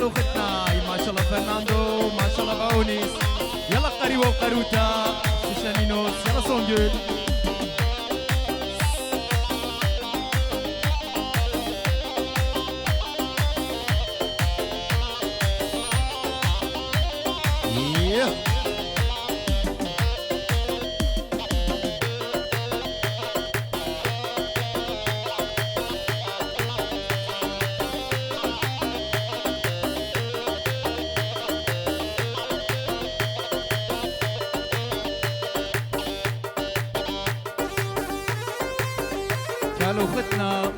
كالو ختنا ما شاء الله فرناندو ما شاء الله باونيس يلا قريوة وقروتا شوشانينوس يلا سونجل كالو ختنا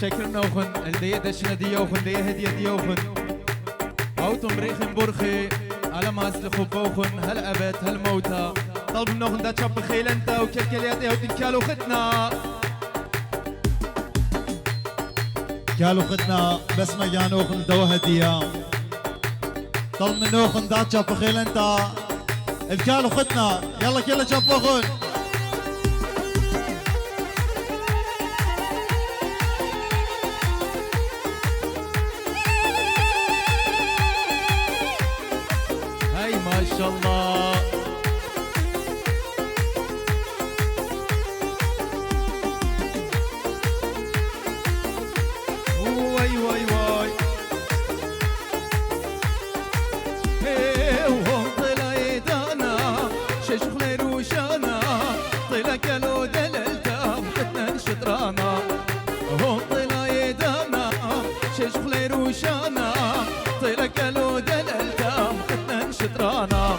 شكرنا وخن الدية دشنا دي وخن دية هدية دي وخن أوتم ريخن برخي على ما أسلخوا بوخن هل أبد هل موتا طلب نوخن دا تشاب خيل أنت وكالكاليات يهودين كالو ختنا كالو ختنا بس ما جانوخن دو هدية طلب من نوخن دا تشاب خيل أنت الكالو ختنا يلا كلا تشابوخن ما شاء الله واي واي واي وهم طلع يدانا شش خلير وشانا طلع كالو دللتا ختنا شطرانا هم طلع يدانا شش خلير وشانا طلع كالو دللتا ختنا شطرانا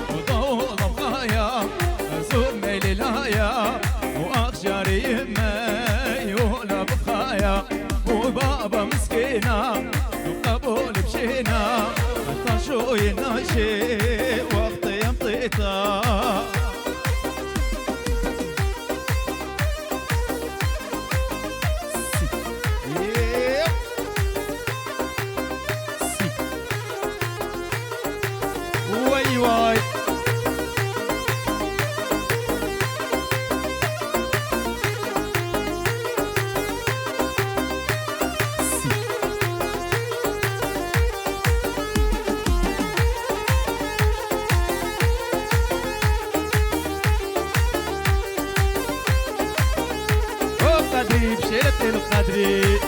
وضوء ضبغايا زور ميل الهايا واخشاري يمي ولا بخايا وبابا مسكينة وقبول بشينا طاشو يناشي وقت يمطيتا واي واي قدري بشيرة القدري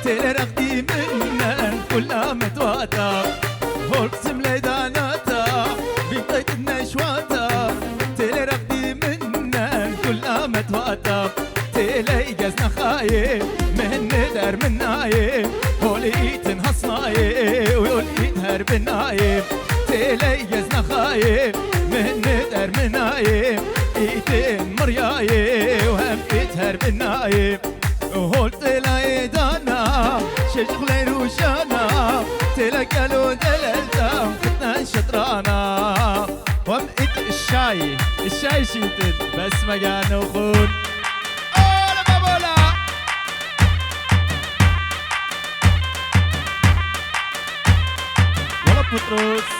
تلرقتي منا كلها متواتا هرقسم ليداناتا بنطيت النشواتا تلرقتي منا كلها متواتا تلي جزنا خايف من ندر من نايف هوليت نحصنايف ويوليت هرب نايف تلي جزنا خايف من ندر من نايف ايتين مريايف وهم ايت هرب نايف وهولت لايدانا شجخلين وشانا تلقلو دللتا ختنا شطرانا ومئت الشاي شيتن بس ما جانا وخون اولا بابولا ولا بطروس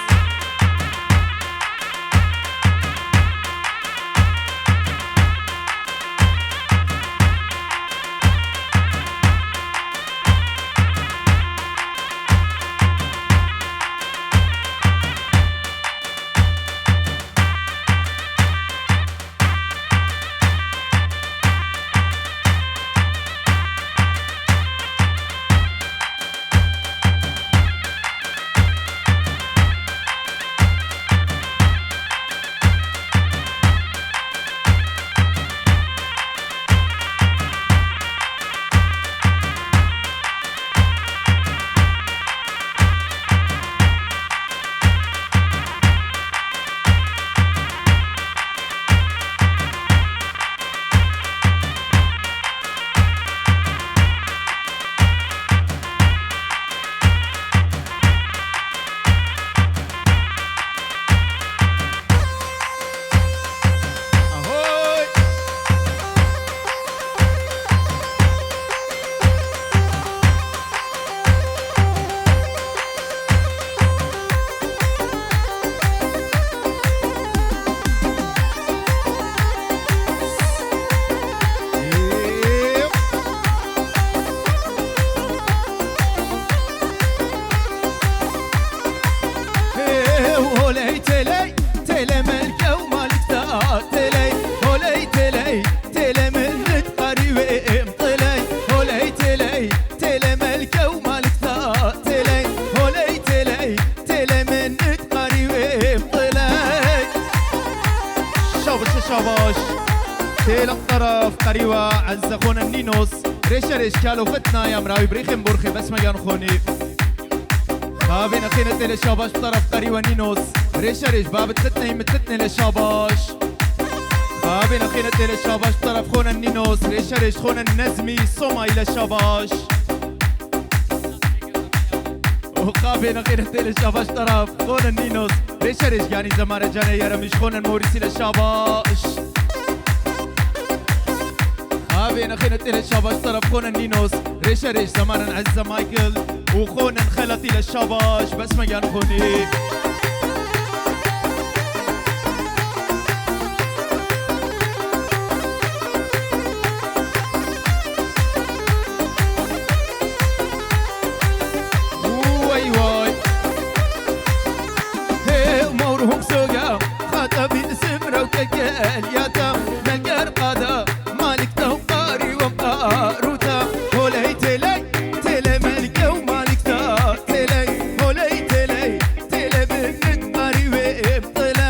طرف قريوة عز خونا النينوس ريشة ريش كالو ختنا يا مراوي بريخم برخي بس مجان خوني خابين أخينا تيل الشاباش طرف قريوة نينوس ريشة ريش بابت ختنا يمتتني للشاباش خابين أخينا تيل الشاباش طرف خونا النينوس ريشة ريش خونا النزمي صوما إلى الشاباش وخابين أخينا تيل الشاباش طرف خونا النينوس ريشة ريش يعني زمارة جانا يا رمش خونا الموريسي للشاباش خابين أخينا تيل الشاباش طرف خونا النينوس ريشة ريش زمانا عزة مايكل وخونا انخلطي للشاباش بس مجان خوني واي واي هي مورهم سوقا خاطبين سمرة وتكال ياتا نقر قادا مالك توقاري وقاروتا هولي تلي تلي ملكة ومالك تا تلي هولي تلي تلي بنت قاري وابطلي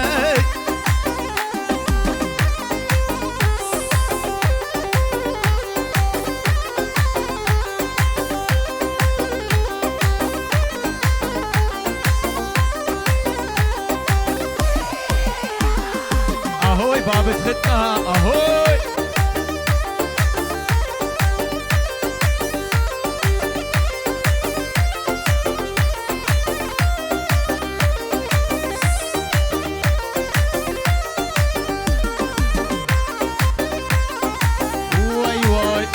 اهوي بابت ختنا اهوي واي واي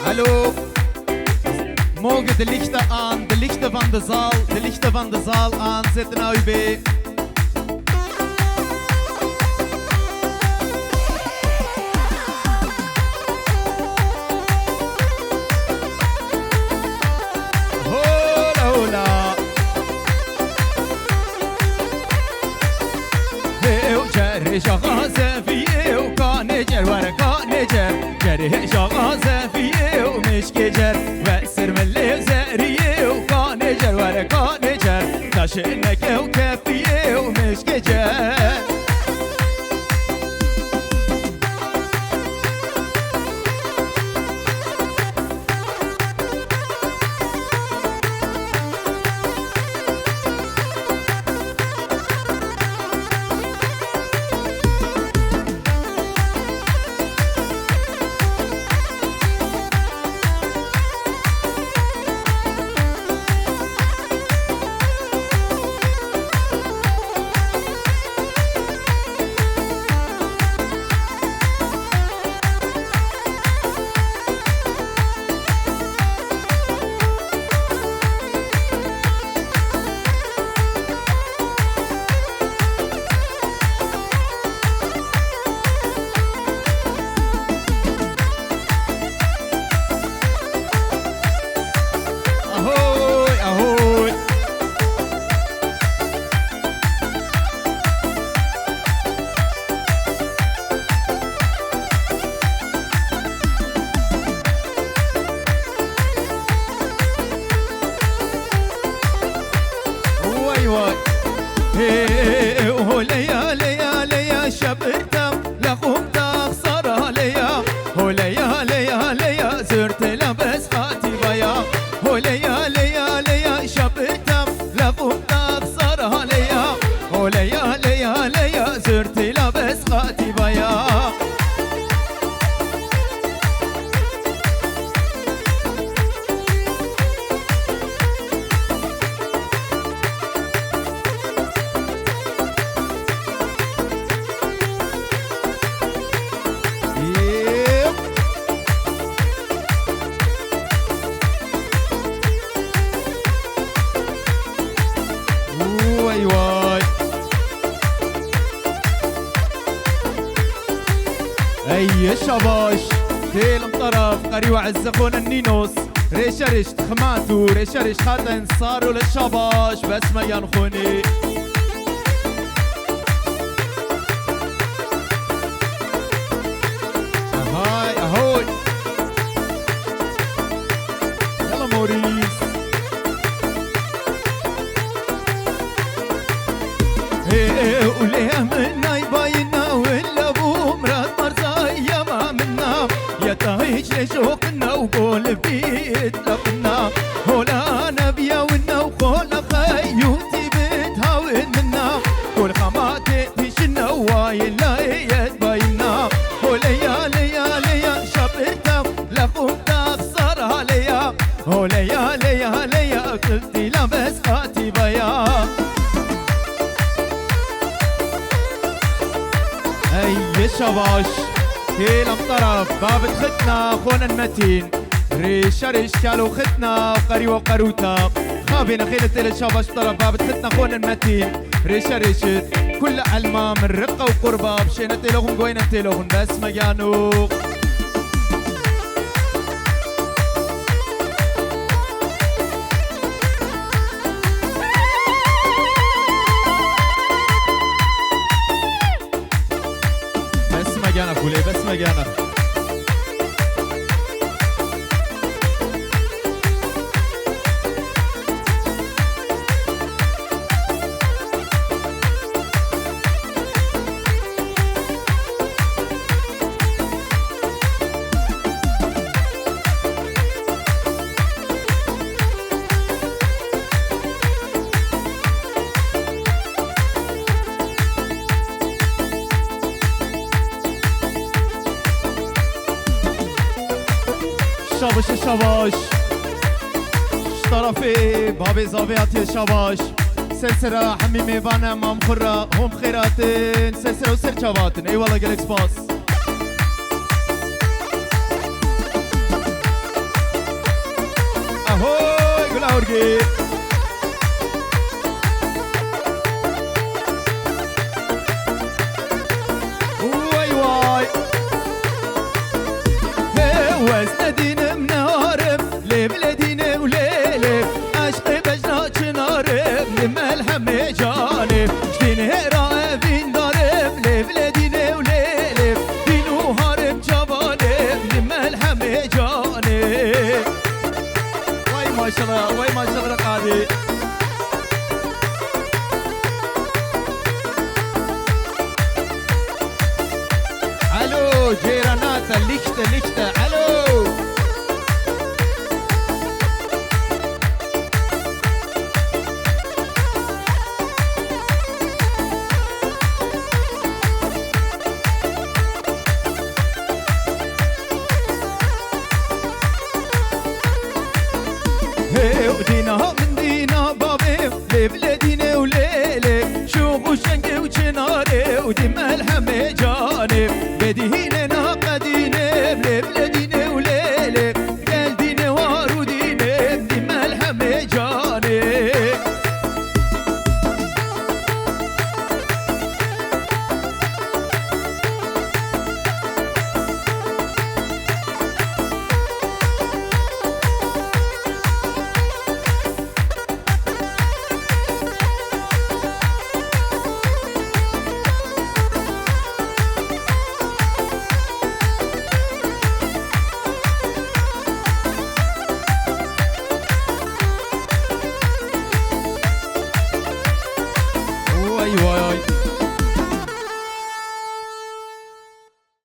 Hallo, mogen de lichten aan, de lichten van de zaal, de lichten van de zaal aanzetten, AUB. Hola, hola. Heu جري شغازة فيه وكان جر ورا كان جر جري شغازة فيه ومش كجر وأسر من اللي زاريه وكان جر ورا كان جر تاشنك وكافيه ومش كجر الشباش تيل طرف قري وعز اخونا النينوس ريشة ريش خماتو ريشة ريش خاطن صاروا للشباش بس ما ينخوني هاي اهوي يلا موريس ايه وليه منا يباينا ولا ابو مراد مرزاي يا ما منا يا تهيج لشوقنا وقول بيت لقنا هولا نبيا ونا وقول خيوتي بتهاون منا كل خماتي تشنا واين لا يتباينا هولا يا ليا ليا شبرتا لقوم تخسر عليا هولا يا ليا ليا قلتي لابس خاتي بيا اي شباش كيلم طرف باب ختنا خونا المتين ريشة ريش كالو ختنا وقري وقروتا خابين خيلة الشباش طرف باب ختنا خونا المتين ريشة ريشت كل علمة من رقة وقربة بشينا تلوغن قوينا تلوغن بس مجانوق مجانك ولي بس مجانك شابش الشباش طرفي بابي زابيات الشباش سلسلة حميمي بانا مام خرة هم خيراتين سلسلة وسر شباتن اي والله قلق سباس اهوي قول اورقي واي واي وزن دين منارب لبلدين وليلب عشق بجنات شنارب لما الهم جانب شتين هراء فين ضارب لبلدين وليلب دينو هارب جبانب لما الهم جانب واي ما شاء الله واي ما شاء الله قاضي الو جيرانات ليكتا الو ودين